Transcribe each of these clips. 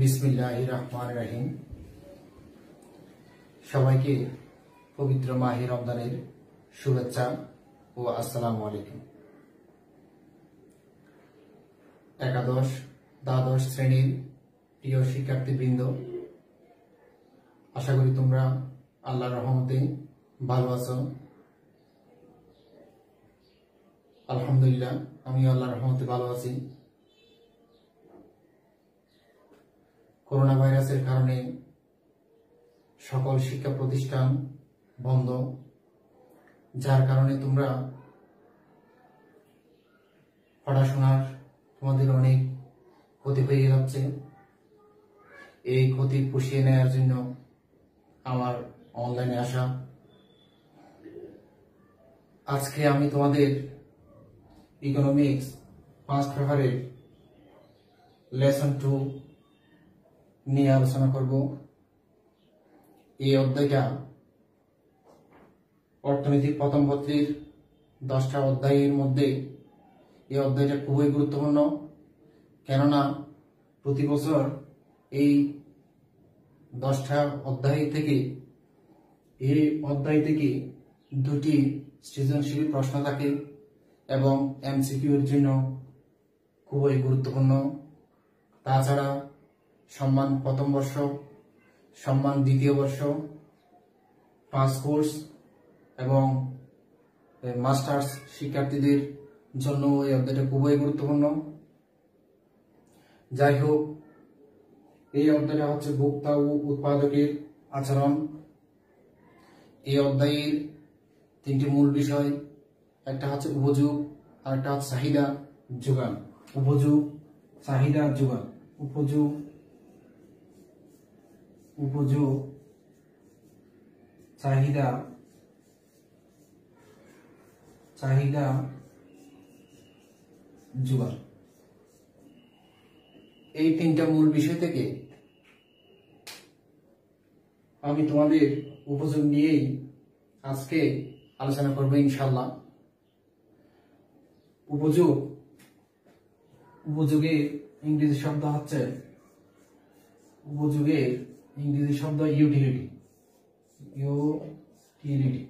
বিসমিল্লাহির রহমানির রহিম। সবাইকে পবিত্র মাহে রমজানের শুভেচ্ছা ও আসসালামু আলাইকুম। একাদশ দ্বাদশ শ্রেণীর প্রিয় শিক্ষার্থীবৃন্দ, আশা করি তোমরা আল্লাহর রহমতে ভালো আছো। আলহামদুলিল্লাহ, আমি আল্লাহর রহমতে ভালো আছি। করোনা ভাইরাসের কারণে সকল শিক্ষা প্রতিষ্ঠান বন্ধ, যার কারণে তোমরা পড়াশোনার তোমাদের অনেক ক্ষতি হয়ে যাচ্ছে। এই ক্ষতি পুষিয়ে নেওয়ার জন্য আমার অনলাইনে আসা। আজকে আমি তোমাদের ইকোনমিক্স 5 পেপারের লেসন 2 নিয়ে আলোচনা করব। এই অধ্যায়টা অর্থনৈতিক প্রথম পত্রের 10টা অধ্যায়ের মধ্যে এই অধ্যায়টা খুবই গুরুত্বপূর্ণ, কেননা প্রতি বছর এই 10টা অধ্যায় থেকে দুটি সৃজনশীল প্রশ্ন থাকে এবং এমসিকিউর জন্য খুবই গুরুত্বপূর্ণ। তাছাড়া সম্মান প্রথম বর্ষ, সম্মান দ্বিতীয় বর্ষ, পাস কোর্স এবং মাস্টার্স শিক্ষার্থীদের জন্য এই অধ্যায়টা খুবই গুরুত্বপূর্ণ। যাই হোক, এই অধ্যায়টা হচ্ছে ভোক্তা ও উৎপাদকের আচরণ। এই অধ্যায়ের 3টি মূল বিষয়, একটা হচ্ছে উপযোগ, আর একটা হচ্ছে চাহিদা যোগান। উপযোগ, চাহিদা, যোগান। উপযোগ, চাহিদা, যোগান। এই 3টা মূল বিষয় থেকে আমি তোমাদের উপযোগ নিয়েই আজকে আলোচনা করব ইনশাআল্লাহ। উপযোগের ইংরেজি শব্দ হচ্ছে ইউটিলিটি।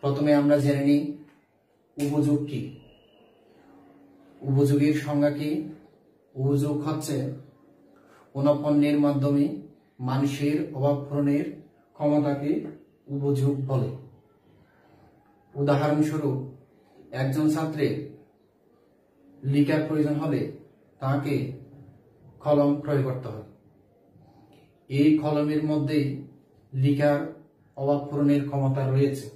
প্রথমে আমরা জেনে নিই উপযোগ কি। উপযোগের সংজ্ঞা কি? উপযোগ হচ্ছে কোন পণ্যের মাধ্যমে মানুষের অভাব পূরণের ক্ষমতাকে উপযোগ বলে। উদাহরণস্বরূপ, একজন ছাত্রের লিখার প্রয়োজন হলে তাকে কলম ক্রয় করতে হয়। এই কলমের মধ্যে লিখার অভাব পূরণের ক্ষমতা রয়েছে।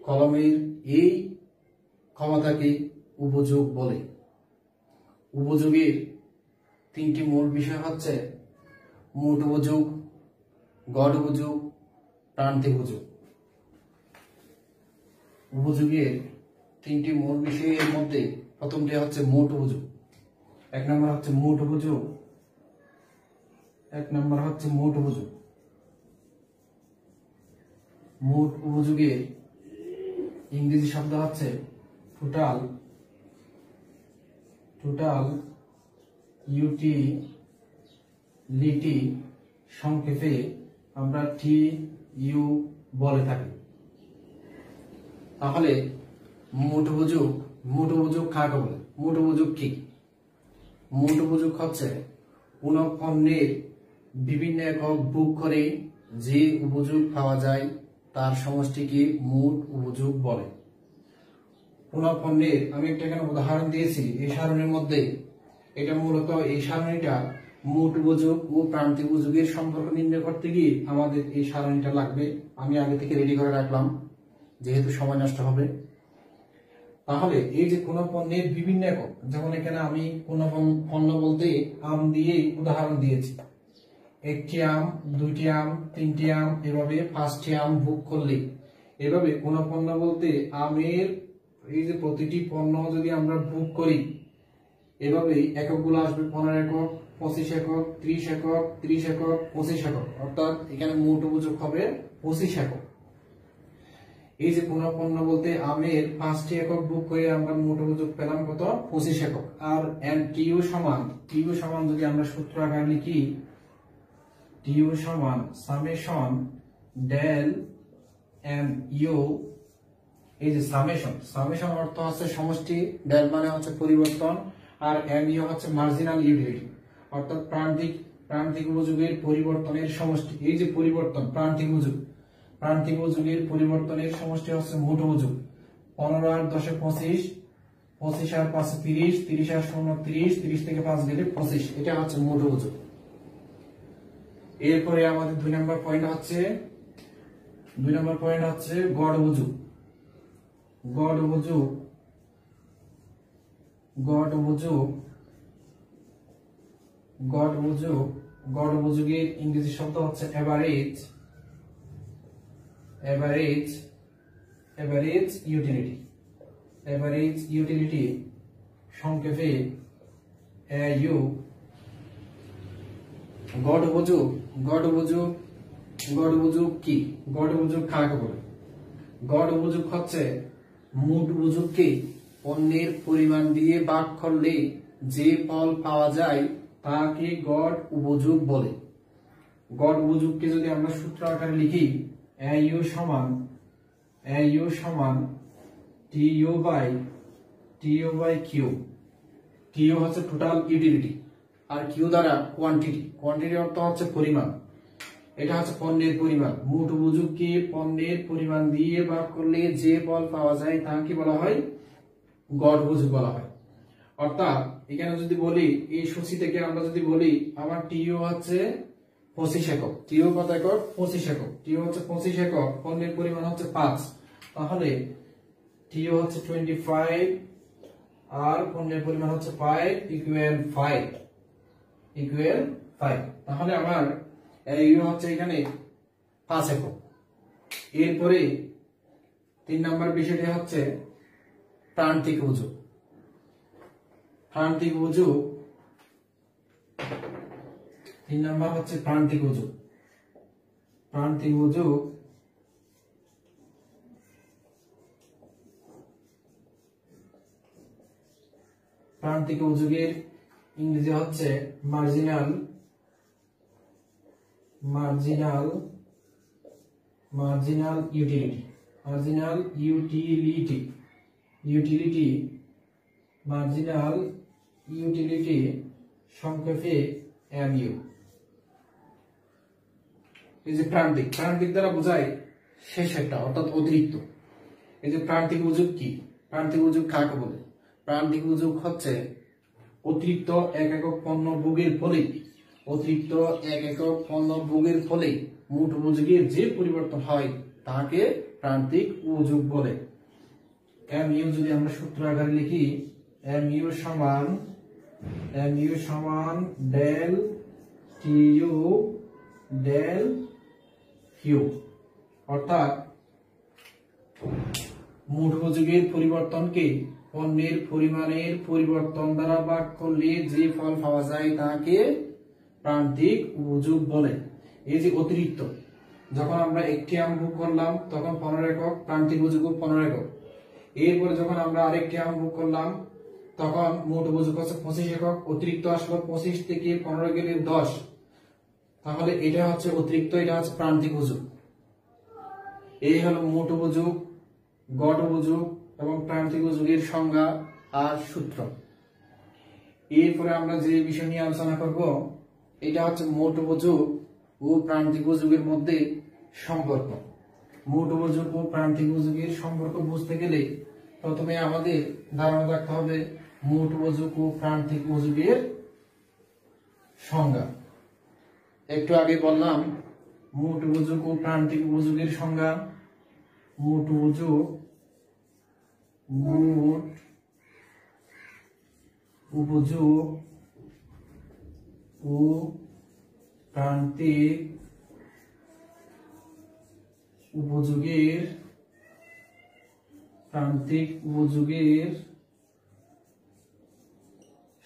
কলমের এই ক্ষমতাকে উপযোগ বলে। উপযোগের 3টি মূল বিষয় হচ্ছে মোট উপযোগ, গড় উপযোগ, প্রান্তিক উপযোগ। উপযোগের 3টি মূল বিষয়ের মধ্যে প্রথমটি হচ্ছে মোট উপযোগ। এক নম্বর হচ্ছে মোট উপযোগ। মোট উপযোগের ইংরেজি শব্দ হচ্ছে টোটাল ইউটিলিটি, সংক্ষেপে আমরা TU বলে থাকি। তাহলে মোট উপযোগ কাকে বলে? মোট উপযোগ কি? মোট উপযোগ হচ্ছে কোন পণ্যের বিভিন্ন একক বুক করে যে উপযোগ পাওয়া যায় তার সমষ্টিকে মোট উপযোগ বলে। কোন পণ্যের, আমি একটা এখানে উদাহরণ দিয়েছি এই সারণীর মধ্যে, এটা মূলত এই সারণীটা মোট উপযোগ ও প্রান্তিক উপযোগের সম্পর্ক নির্ণয় করতে গিয়ে আমাদের এই সারণীটা লাগবে। আমি আগে থেকে রেডি করে রাখলাম যেহেতু সময় নষ্ট হবে। তাহলে এই যে কোন পণ্যের বিভিন্ন একক, যেমন এখানে আমি কোন পণ্য বলতে আম দিয়ে উদাহরণ দিয়েছি। 1টি আম, 2টি আম, 3টি আম, এভাবে 5টি আম বুক করলে, এভাবে কোন পণ্য বলতে আমের এই যে প্রতিটি পণ্য যদি আমরা বুক করি, এভাবে এককগুলো আসবে 15 একক, 25 একক, 30 একক, 30 একক, 25 একক, অর্থাৎ এখানে মোট উপযোগ হবে 25 একক। এই যে পুনঃপন্ন বলতে আমের 5টি একক বুক করে আমরা মোট উপযোগ পেলাম কত 25 একক। আর টিইউ সমান যদি আমরা সূত্র আকারে লিখি, টিইউ সমান সামেশন ডেল এম ইউ। এই যে সামেশন অর্থ হচ্ছে সমষ্টি, ডেল মানে হচ্ছে পরিবর্তন, আর এম ইউ হচ্ছে মার্জিনাল ইউটিলিটি, অর্থাৎ প্রান্তিক উপযোগের পরিবর্তনের সমষ্টি। এই যে পরিবর্তন প্রান্তিক উপযোগের পরিবর্তনের সমষ্টি হচ্ছে মোট উপযোগ। 15 আর 10 25, 25 আর 5 30, 30 আর 0 30, 30 থেকে 5 গেলে 25, এটা হচ্ছে মোট উপযোগ। এরপরে আমাদের 2 নম্বর পয়েন্ট হচ্ছে গড় উপযোগ। গড় উপযোগের ইংরেজি শব্দ হচ্ছে এভারেজ ইউটিলিটি, সংক্ষেপে এইউ। গড় উপযোগ কি? গড় উপযোগ কাকে বলে? গড় উপযোগ হচ্ছে মোট উপযোগকে পণ্যের পরিমাণ দিয়ে ভাগ করলে যে ফল পাওয়া যায় তাকে গড় উপযোগ বলে। গড় উপযোগকে যদি আমরা সূত্র আকারে লিখি, এইউ সমান টিইউ বাই কিউ। টিইউ হচ্ছে টোটাল ইউটিলিটি, আর কিউ দ্বারা কোয়ান্টিটি অর্থ হচ্ছে পরিমাণ। এটা হচ্ছে পণ্যের পরিমাণ। মোট উপযোগকে পণ্যের পরিমাণ দিয়ে ভাগ করলে যে ফল পাওয়া যায় তাকে বলা হয় গড় উপযোগ বলা হয়। অর্থাৎ এখানে যদি বলি, এই সূচি থেকে আমরা যদি বলি আমার টিইউ হচ্ছে 25 একক, টিইউ কত একক? 25 একক। টিইউ হচ্ছে 25 একক, পণ্যের পরিমাণ হচ্ছে 5, তাহলে টিইউ হচ্ছে 25 আর পণ্যের পরিমাণ হচ্ছে 5 ইকুয়াল 5। তাহলে আমার ইউ হচ্ছে এখানে 5 একক। এরপরে 3 নম্বর বিষয়টি হচ্ছে প্রান্তিক উপযোগ। তিন নম্বর হচ্ছে প্রান্তিক উপযোগ। প্রান্তিক উপযোগের ইংরেজি হচ্ছে মার্জিনাল ইউটিলিটি, সংক্ষেপে এমইউ। এই যে প্রান্তিক দ্বারা বোঝায় শেষ একটা, অর্থাৎ অতিরিক্ত। এই যে প্রান্তিক উপযোগ কি? প্রান্তিক উপযোগ কাকে বলে? প্রান্তিক উপযোগ হচ্ছে অতিরিক্ত এক একক পণ্য ভোগের ফলে মোট উপযোগের যে পরিবর্তন হয় তাকে প্রান্তিক উপযোগ বলে। এমইউ যদি আমরা সূত্র আকারে লিখি, এমইউ সমান ডেল টিইউ ডেল কিউ। অর্থাৎ মোট উপযোগের পরিবর্তনকে পণ্যের পরিমাণের পরিবর্তন দ্বারা ভাগ করলে যে ফল পাওয়া যায় তাকে প্রান্তিক উপযোগ বলে। এই যে অতিরিক্ত, যখন আমরা একটি আম ভোগ করলাম তখন 15 একক, প্রান্তিক উপযোগ 15 একক। এরপরে যখন আমরা আরেকটি আম ভোগ করলাম তখন মোট উপযোগ হচ্ছে 25 একক। অতিরিক্ত আসলো 25 থেকে 15 গেলে 10, তাহলে এটা হচ্ছে অতিরিক্ত, এটা হচ্ছে প্রান্তিক উপযোগ। এই হলো মোট উপযোগ, গড় উপযোগ এবং প্রান্তিক উপযোগের সংজ্ঞা আর সূত্র। এরপরে আমরা যে বিষয় নিয়ে আলোচনা করব, এটা হচ্ছে মোট উপযোগ ও প্রান্তিক উপযোগের মধ্যে সম্পর্ক। মোট উপযোগ ও প্রান্তিক উপযোগের সম্পর্ক বুঝতে গেলে প্রথমে আমাদের ধারণা রাখতে হবে মোট উপযোগ ও প্রান্তিক উপযোগের সংজ্ঞা। একটু আগে বললাম মোট উপযোগ ও প্রান্তিক উপযোগের সংজ্ঞা। মোট উপযোগ ও প্রান্তিক উপযোগের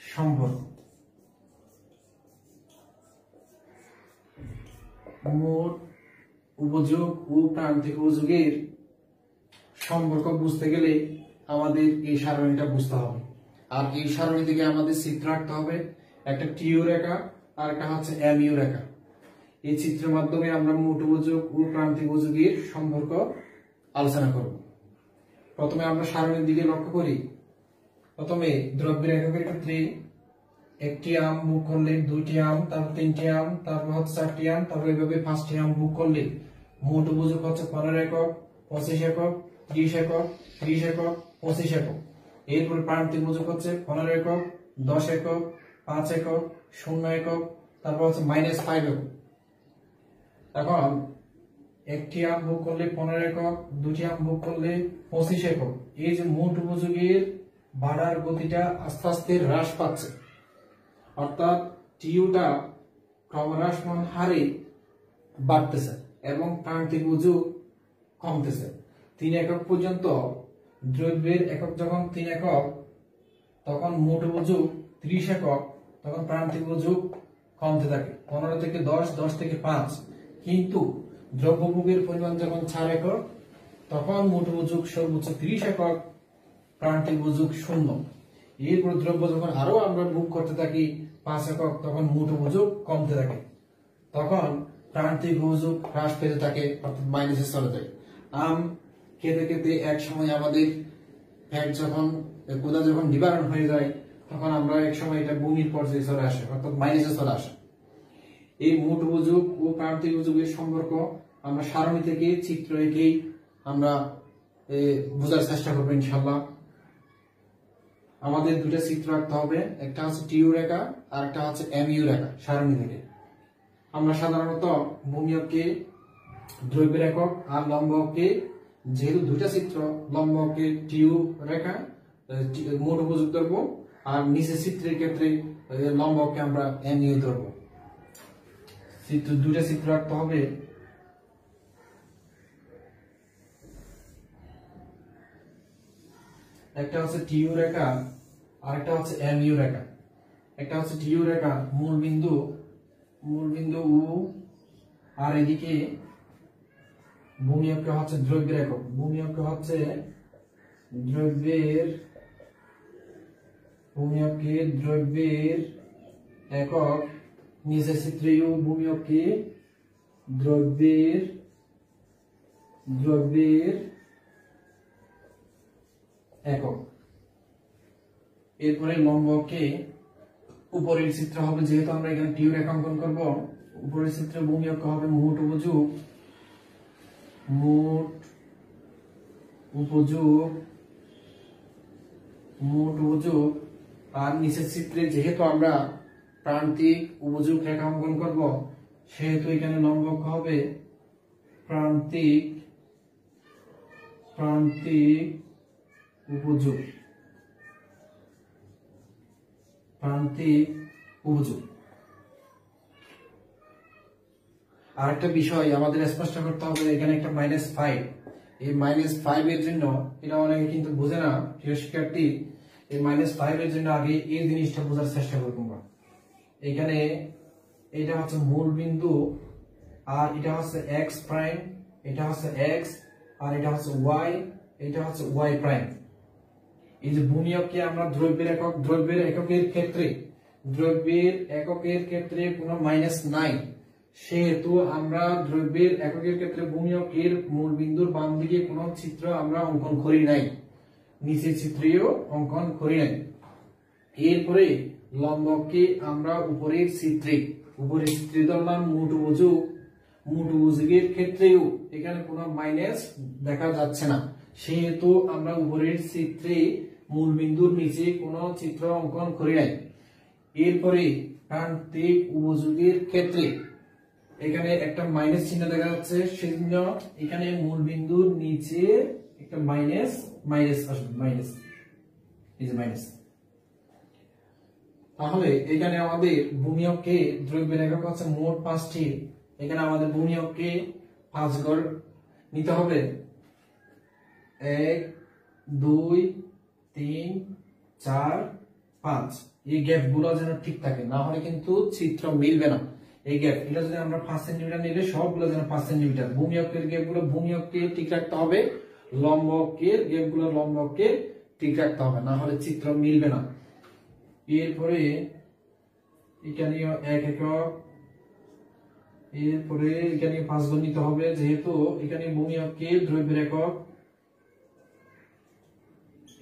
সম্পর্ক। মোট উপযোগ ও প্রান্তিক উপযোগের সম্পর্ক বুঝতে গেলে আমাদের এই সারণীটা বুঝতে হবে। আর এই সারণী থেকে আমাদের চিত্র আঁকতে হবে, একটা টিউ রেখা আর একটা হচ্ছে এমইউ রেখা। এই চিত্রের মাধ্যমে আমরা মোটভুজক ও প্রান্তিভুজকের সম্পর্ক আলোচনা করব। প্রথমে আমরা সারণীর দিকে লক্ষ্য করি। প্রথমে দ্রব্যের এককের ক্ষেত্রে একটি আম বুক করলে, দুইটি আম, তারপর তিনটি আম, তারপর হচ্ছে চারটি আম, তারপর এইভাবে 5টি আম বুক করলে মোটভুজক হচ্ছে 15 একক, 25 একক, 30 একক, 30 একক, 25 একক। এরপর প্রান্তিভুজক হচ্ছে 15 একক, 10 একক, 5 একক, 0 একক, তারপর হচ্ছে -5 একক। এখন একটি আম বুক করলে 15 একক, দুটি আম বুক করলে 25 একক। এই যে মোটভুজকের বাড়ার গতিটা আস্তে আস্তে হ্রাস পাচ্ছে, অর্থাৎ টিউটা ক্রমহ্রাসমান হারে বাড়তেছে এবং প্রান্তিভুজক কমতেছে। 3 একক পর্যন্ত দ্রব্যের একক যখন 3 একক, তখন মোটভুজক 30 একক, তখন প্রান্তিভুজক কমতে থাকে 15 থেকে 10, 10 থেকে 5। কিন্তু দ্রব্যভোগের পরিমাণ যখন 4 একক, তখন মোটভুজক সর্বোচ্চ 30 একক, প্রান্তিভুজক 0। এরপর দ্রব্য যখন আরো আমরা ভোগ করতে থাকি 5 একক, তখন মোটভুজক কমতে থাকে, তখন প্রান্তিভুজক হ্রাস পেতে থাকে, অর্থাৎ মাইনাসে চলে যায়। আম খেতে খেতে এক সময় আমাদের ফ্যাট যখন ক্ষুধা যখন নিবারণ হয়ে যায়, তখন আমরা এক সময় এটা বমির পর্যায়ে চলে আসে, অর্থাৎ মাইনাসে চলে আসে। এই মোটভুজক ও প্রান্তিভুজকের সম্পর্ক আমরা সারণী থেকে চিত্র এঁকেই আমরা বোঝার চেষ্টা করবো ইনশাল্লাহ। আমাদের দুটো চিত্র আঁকতে হবে, একটা হচ্ছে টিউ রেখা আর একটা হচ্ছে এমইউ রেখা। সারণী থেকে আমরা সাধারণত ভূমিকে দ্রব্যের একক আর লম্বকে, যেহেতু দুইটা চিত্র, লম্বকে টিউ রেখা মোটভুজক ধরবো, আর নিচের চিত্রের ক্ষেত্রে লম্বকে আমরা এমইউ ধরবো। দুইটা চিত্র আঁকতে হবে। একটা হচ্ছে টিউ রেখা আর একটা হচ্ছে এমইউ রেখা। একটা হচ্ছে টিউ রেখা, মূল বিন্দু ও, আর এদিকে ভূমিকে হচ্ছে দ্রব্যের একক, ভূমিকে হচ্ছে দ্রব্যের একক। নিচের চিত্রেও ভূমিকে দ্রব্যের একক। এরপরে লম্বকে উপরের চিত্র হবে, যেহেতু আমরা এখানে টিউ রেখা অঙ্কন করবো, উপরের চিত্রে ভূমিকে হবে মোটভুজক, আর নিচের চিত্রে যেহেতু আমরা প্রান্তিক উপযোগ রেখা অঙ্কন করব, সেহেতু এখানে লম্বক হবে প্রান্তিক উপযোগ। আর একটা বিষয় আমাদের স্পষ্ট করতে হবে, এখানে একটা -5, এই -5 এর জন্য, এটা অনেকে কিন্তু বোঝে না প্রিয় শিক্ষার্থী, এই -5 এর জন্য আগে এই জিনিসটা বোঝার চেষ্টা করবো। এখানে এটা হচ্ছে মূল বিন্দু, আর এটা হচ্ছে এক্স প্রাইম, এটা হচ্ছে এক্স, আর এটা হচ্ছে ওয়াই, এটা হচ্ছে ওয়াই প্রাইম। এই যে ভূমিকে আমরা দ্রব্যের এককের ক্ষেত্রে কোনো মাইনাস নাই, সেহেতু আমরা দ্রব্যের এককের ক্ষেত্রে ভূমিকের মূল বিন্দুর বাম দিকে কোনো চিত্র আমরা অঙ্কন করি নাই, নিচের চিত্রেও অঙ্কন করি নাই। এরপরে লম্বকে আমরা উপরের চিত্রে ধরলাম মোটভুজকের ক্ষেত্রেও এখানে কোনো মাইনাস দেখা যাচ্ছে না, সেহেতু আমরা উপরের চিত্রে মূল বিন্দুর নিচে কোনো চিত্র অঙ্কন করি নাই। এরপরে প্রান্তিক উপযোগের ক্ষেত্রে এখানে একটা মাইনাস চিহ্ন দেখা যাচ্ছে, সেজন্য এখানে মূল বিন্দুর নিচে একটা মাইনাস আসবে, এই যে মাইনাস। তাহলে এখানে আমাদের ভূমিকে দ্রব্যের একক হচ্ছে মোট 5টি, এখানে আমাদের ভূমিকে 5 ঘর নিতে হবে। 1 2 3 4 5, এই গ্যাপ গুলো যেন ঠিক থাকে, না হলে কিন্তু চিত্র মিলবে না। এই গ্যাপ এটা যদি আমরা 5 সেন্টিমিটার নিলে সবগুলো যেন 5 সেন্টিমিটার, ভূমিকের গ্যাপ গুলো ভূমিকে ঠিক রাখতে হবে, লম্ব অক্ষের গেমগুলোর লম্ব অক্ষে ঠিক রাখতে হবে, না হলে চিত্র মিলবে না। এরপরে এখানে 1 একক, এরপরে এখানে 5 ঘর নিতে হবে, যেহেতু এখানে ভূমি অক্ষে দ্রব্যের একক,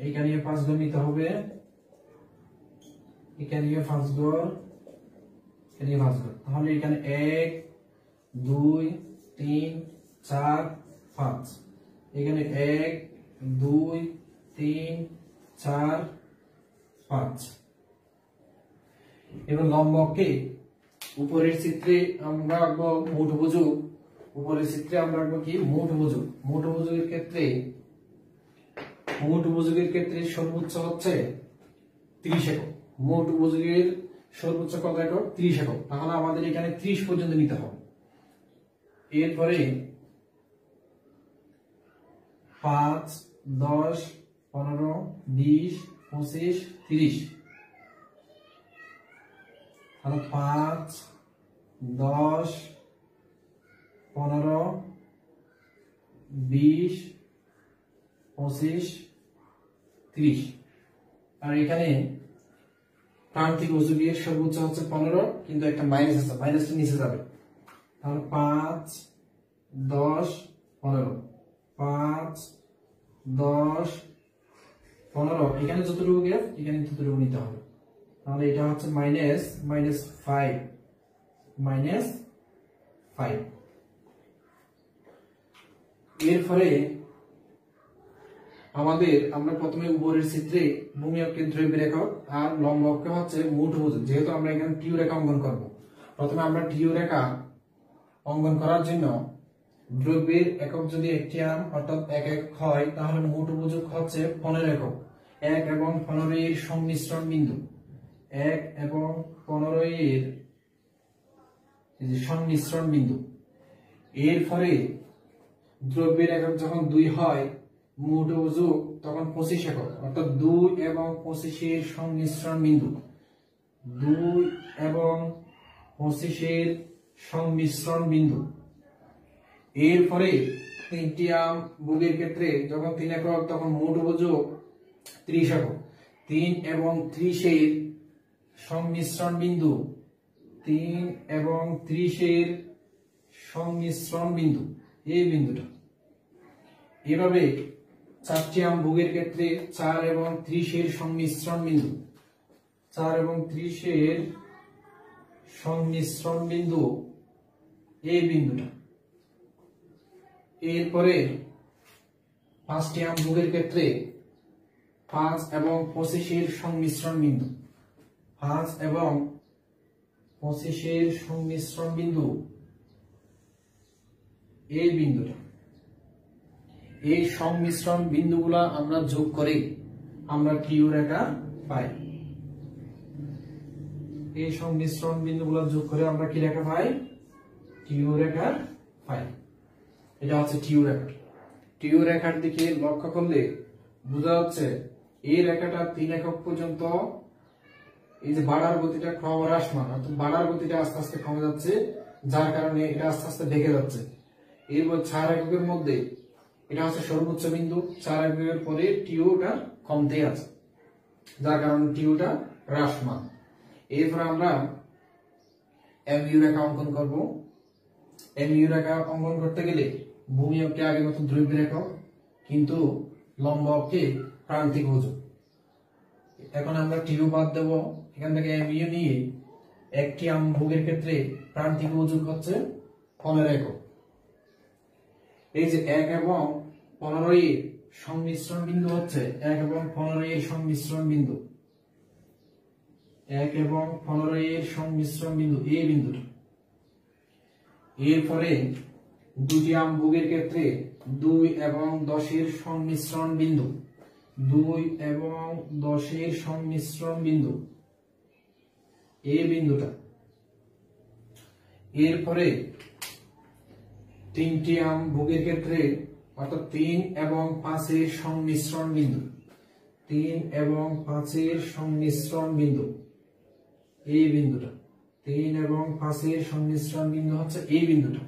এখানে 5 ঘর নিতে হবে, এখানে 5 ঘর, এখানে 5 ঘর। তাহলে এখানে 1 2 3 4 5, এখানে 1 2 3 4 5। এবার লম্ব অক্ষে উপরের চিত্রে আমরা আঁকবো মুঠভুজ। উপরের চিত্রে আমরা আঁকবো কি মুঠভুজ। মুঠভুজের ক্ষেত্রে সর্বোচ্চ হচ্ছে 30 একক। মুঠভুজের সর্বোচ্চ কত একক? 30 একক। তাহলে আমাদের এখানে 30 পর্যন্ত নিতে হবে। এরপরে 5 10 15 20 25 30, 5 10 15 20 25 30। আর এখানে প্রান্তিক অজুগের সর্বোচ্চ হচ্ছে 15, কিন্তু একটা মাইনাস আছে, মাইনাসটা নিচে যাবে। তাহলে 5 10 15, 5 10 15, এখানে যতটুকু গ্যাপ এখানে ততটুকু নিতে হবে। তাহলে এটা হচ্ছে -5। এরপরে আমরা প্রথমে উপরের চিত্রে ভূমি অক্ষের দ্রব্যের একক আর লম্ব অক্ষ হচ্ছে মুঠভুজ। যেহেতু আমরা এখানে টিউ রেখা অঙ্কন করব, প্রথমে আমরা টিউ রেখা অঙ্কন করার জন্য দ্রব্যের একক যদি 1 আম অর্থাৎ 1 একক হয়, তাহলে মুঠভুজ হচ্ছে 15 একক। 1 এবং 15 এর সংমিশ্রণ বিন্দু, 1 এবং 15 এর সংমিশ্রণ বিন্দু। এরপরে দ্রব্যের একক যখন 2 হয়, মুঠভুজ তখন 25 একক, অর্থাৎ 2 এবং 25 এর সংমিশ্রণ বিন্দু, 2 এবং 25 এর সংমিশ্রণ বিন্দু। এরপরে 3টি আম ভুগের ক্ষেত্রে যখন 3 একক, তখন মুঠভুজ 30 একক, 3 এবং 30 এর সংমিশ্রণ বিন্দু, 3 এবং 30 এর সংমিশ্রণ বিন্দু, এই বিন্দুটা। এভাবে 4টি আম ভুগের ক্ষেত্রে 4 এবং 30 এর সংমিশ্রণ বিন্দু, 4 এবং 30 এর সংমিশ্রণ বিন্দু, এই বিন্দুটা। এরপরে 5টি আম ভুগের ক্ষেত্রে 5 এবং 25 এর সংমিশ্রণ বিন্দু, 5 এবং 25 এর সংমিশ্রণ বিন্দু, এই বিন্দুটা। এই সংমিশ্রণ বিন্দুগুলা আমরা যোগ করে আমরা টিউ রেখা পাই। এই সংমিশ্রণ বিন্দুগুলা যোগ করে আমরা কি রেখা পাই? টিউ রেখা পাই। এটা হচ্ছে টিউ রেখা। টিউ রেখার দিকে লক্ষ্য করলে বোঝা যাচ্ছে এই রেখাটা 3 একক পর্যন্ত, এই যে বাড়ার গতিটা ক্রমহ্রাসমান, অর্থাৎ বাড়ার গতিটা আস্তে আস্তে কমে যাচ্ছে, যার কারণে এটা আস্তে আস্তে ঢেকে যাচ্ছে। এরপর 4 এককের মধ্যে এটা হচ্ছে সর্বোচ্চ বিন্দু, 4 এককের পরে টিউটা কমতে আছে, যার কারণে টিউটা হ্রাসমান। এরপর আমরা এমইউ রেখা অঙ্কন করব। এমইউ রেখা অঙ্কন করতে গেলে ভূমি অক্ষে আগের মতো দ্রব্যের একক, কিন্তু লম্ব অক্ষে প্রান্তিক অজু। এখন আমরা টিউ বাদ দেব, এখান থেকে এমইউ নিয়ে 1টি আম ভুগের ক্ষেত্রে প্রান্তিক অজু হচ্ছে 15 একক। এই যে 1 এবং 15 এর সংমিশ্রণ বিন্দু হচ্ছে 1 এবং 15 এর সংমিশ্রণ বিন্দু, 1 এবং 15 এর সংমিশ্রণ বিন্দু, এই বিন্দুটা। এরপরে 2টি আম ভুগের ক্ষেত্রে 2 এবং 10 এর সংমিশ্রণ বিন্দু, 2 এবং 10 এর সংমিশ্রণ বিন্দু, এই বিন্দুটা। এরপরে 3টি আম ভুগের ক্ষেত্রে অর্থাৎ 3 এবং 5 এর সংমিশ্রণ বিন্দু, 3 এবং 5 এর সংমিশ্রণ বিন্দু, এই বিন্দুটা। 3 এবং 5 এর সংমিশ্রণ বিন্দু হচ্ছে এই বিন্দুটা।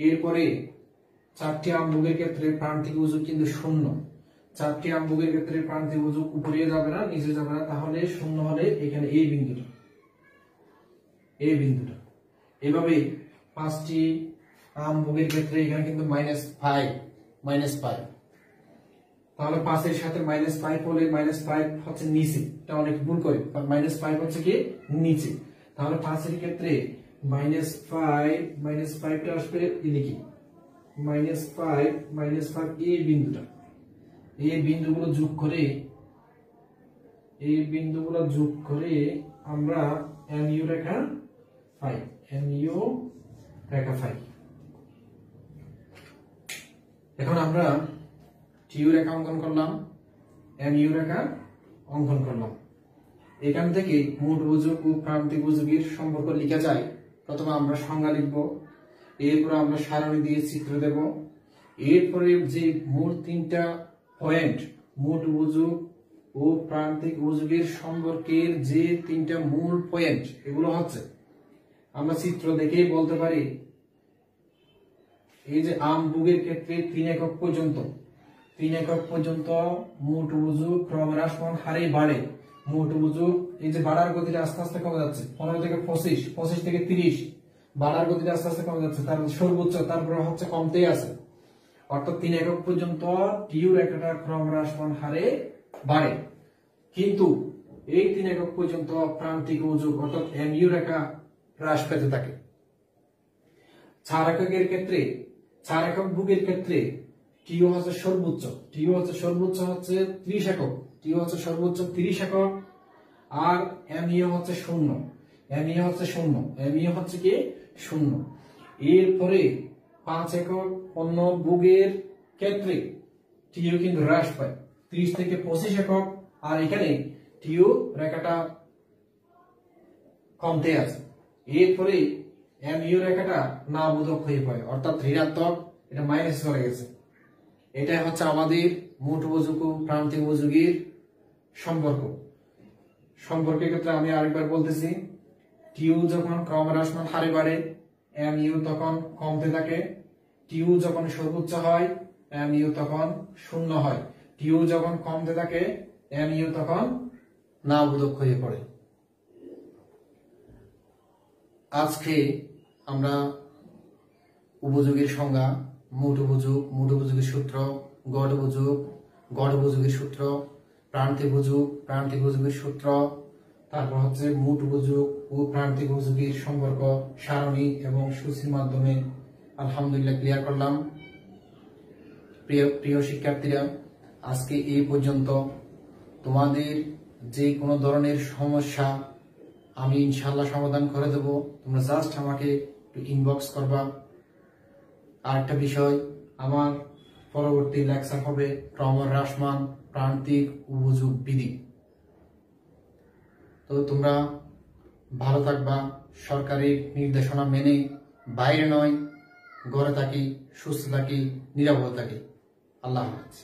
এরপরে চারটি আমবুকের ক্ষেত্রে প্রান্তিক উজুক কিন্তু শূন্য। চারটি আমবুকের ক্ষেত্রে প্রান্তিক উজুক উপরে যাবে না, নিচে যাবে না, তাহলে শূন্য হলে এখানে এই বিন্দুটা, এই বিন্দুটা। এভাবে পাঁচটি আমবুকের ক্ষেত্রে এখানে কিন্তু -5 তাহলে 5 এর সাথে -5 হলে -5 হচ্ছে নিচে, এটা অনেক ভুল করে, -5 হচ্ছে কি নিচে। তাহলে 5 এর ক্ষেত্রে -5টা আসবে এদিকে, -5 এই বিন্দুটা, এই বিন্দুগুলো যোগ করে আমরা MU রেখা পাই, MU রেখা পাই। এখন আমরা TU রেখা অঙ্কন করলাম, MU রেখা অঙ্কন করলাম। এখান থেকে মোট উজুক ও প্রান্তিক উজুকের সম্পর্ক লেখা যায়। প্রথমে আমরা সংজ্ঞা লিখব, এরপর আমরা সারণী দিয়ে চিত্র দেব, এরপরে যে মোট 3টা পয়েন্ট মোট উজুক ও প্রান্তিক উজুকের সম্পর্কের যে 3টা মূল পয়েন্ট, এগুলো হচ্ছে আমরা চিত্র দেখেই বলতে পারি। এই যে আমবুকের ক্ষেত্রে 3 একক পর্যন্ত মোট উজুক ক্রমহ্রাসমান হারে বাড়ে। মোট উজুক এই যে বাড়ার গতিটা আস্তে আস্তে কমে যাচ্ছে, 15 থেকে 25 থেকে 30, বাড়ার গতিটা আস্তে আস্তে কমে যাচ্ছে, তার সর্বোচ্চ তারপর হচ্ছে কমতেই আছে। অর্থাৎ 3 একক পর্যন্ত টিউ রেখাটা ক্রমহ্রাসমান হারে বাড়ে, কিন্তু এই 3 একক পর্যন্ত প্রান্তিক উজুক অর্থাৎ MU রেখা হ্রাস পেতে থাকে। 4 একক বুকের ক্ষেত্রে টিউ হচ্ছে সর্বোচ্চ, হচ্ছে 30 একক, সর্বোচ্চ 30 একক, আর MU হচ্ছে শূন্য, হচ্ছে কি শূন্য। এরপরে 5 একক অন্য বুকের ক্ষেত্রে টিউ কিন্তু হ্রাস পায় 30 থেকে 25 একক, আর এখানে টিউ রেখাটা কমতে আছে। এরপরে MU রেখাটা না বোধক হয়ে পড়ে, অর্থাৎ ঋণাত্মক, এটা মাইনাস চলে গেছে। এটাই হচ্ছে আমাদের মোট উজুক ও প্রান্তিক উজুকের সম্পর্কের ক্ষেত্রে আমি আরেকবার বলতেছি, টিউ যখন ক্রমহ্রাসমান হারে বাড়ে MU তখন কমতে থাকে, টিউ যখন সর্বোচ্চ হয় MU তখন শূন্য হয়, টিউ যখন কমতে থাকে MU তখন না বোধক হয়ে পড়ে। আজকে আমরা উপযোগের সংজ্ঞা, মোট উপযোগের সূত্র, গড় উপযোগের সূত্র, প্রান্তিক উপযোগের সূত্র, তারপর হচ্ছে মোট উপযোগ ও প্রান্তিক উপযোগের সম্পর্ক সারণী এবং সূচির মাধ্যমে আলহামদুলিল্লাহ ক্লিয়ার করলাম। প্রিয় শিক্ষার্থীরা, আজকে এই পর্যন্ত। তোমাদের যে কোনো ধরনের সমস্যা আমি ইনশাআল্লাহ সমাধান করে দেব, তোমরা জাস্ট আমাকে একটু ইনবক্স করবা। আর একটা বিষয়, আমার পরবর্তী লেকচার হবে ক্রমহ্রাসমান প্রান্তিক উপযোগ বিধি। তো তোমরা ভালো থাকবা, সরকারি নির্দেশনা মেনে, বাইরে নয়, ঘরে থাকি, সুস্থ থাকি, নিরাপদ থাকি। আল্লাহ হাফেজ।